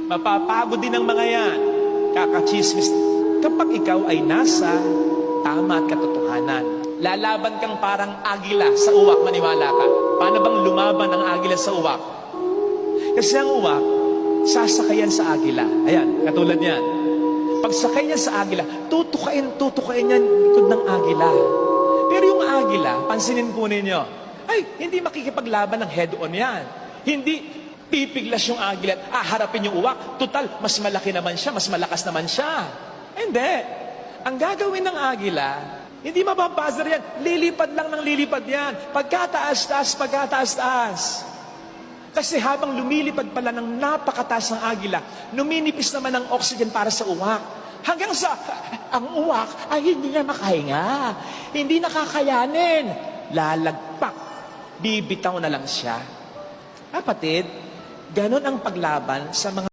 Mapapagod din ang mga yan. Kakachismis. Kapag ikaw ay nasa tama at katotohanan, lalaban kang parang agila sa uwak, maniwala ka. Paano bang lumaban ang agila sa uwak? Kasi ang uwak, sasakayan sa agila. Ayan, katulad yan. Pagsakay niya sa agila, tutukain yan likod ng agila. Pero yung agila, pansinin po ninyo, ay, hindi makikipaglaban ng head-on yan. Hindi pipiglas yung agila at haharapin yung uwak. Total, mas malaki naman siya, mas malakas naman siya. Hindi. Ang gagawin ng agila, hindi mababazar yan. Lilipad lang ng lilipad yan. Pagkataas-taas, pagkataas-taas. Kasi habang lumilipad pala ng napakataas ng agila, numinipis naman ang oxygen para sa uwak. Hanggang sa, ang uwak ay hindi na makahinga. Hindi nakakayanin. Lalagpak. Bibitaw na lang siya. Kapatid, ganon ang paglaban sa mga